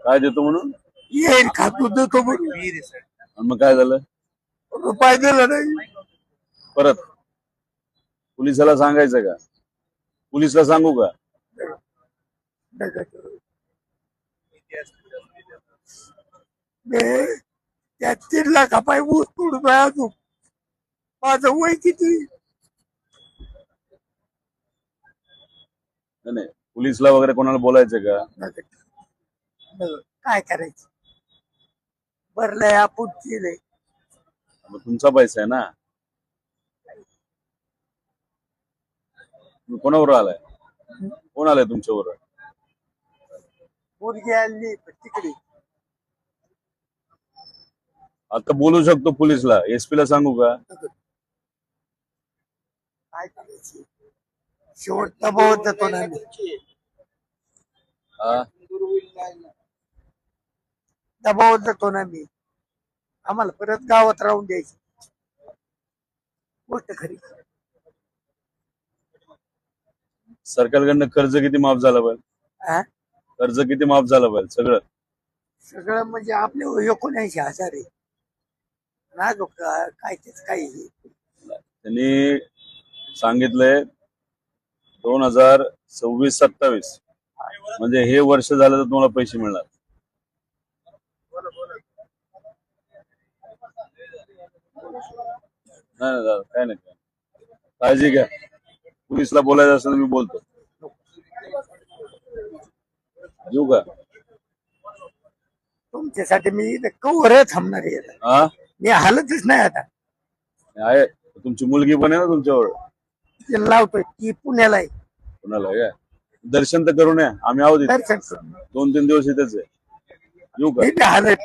काय देतो म्हणून? येईल खातो देतो म्हणून आणि मग काय झालं? रुपये दिला नाही. परत पोलिसाला सांगायचं का? पोलिसला सांगू का? त्या 3 लाखापाय ऊस तोडून अजून माझं वय किती? नाही पोलिसला वगैरे कोणाला बोलायचं का? काय करायचं? भरलंय आपण केलंय. मग तुमचा पैसा आहे ना. तुम्ही कोणावर आलाय? कोण आलाय तुमच्यावर? मुलगी आणली तिकडे. आता बोलू शकतो पोलिसला, एसपी ला सांगू का? काय करायचं? शेवट दबाव देतो ना मी. हा? दबाव देतो ना मी. आम्हाला परत गावात राहून द्यायची गोष्ट खरी. सरकारकडनं कर्ज किती माफ झालं पाहिजे? हा? कर्ज किती माफ झालं पाहिजे? सगळं सगळं म्हणजे आपले 79,000 आहे ना. काय तेच काही त्यांनी सांगितलंय 2026-27 म्हणजे हे वर्ष झालं तर तुम्हाला पैसे मिळणार. नाही दादा काय नाही, काळजी घ्या. पोलिसला बोलायचं असेल तर मी बोलतो. येऊ का? तुमच्यासाठी मी कवर थांबणार आहे. हा मी हालतच नाही आता. आहे. तुमची मुलगी पण आहे ना तुमच्यावर? ते लावतोय ती पुण्याला आहे. कोणाला काय दर्शन तर करू नये. आम्ही आहोत इथे. दर्शन करून 2-3 दिवस इथेच आहे. येऊ का? मी हालत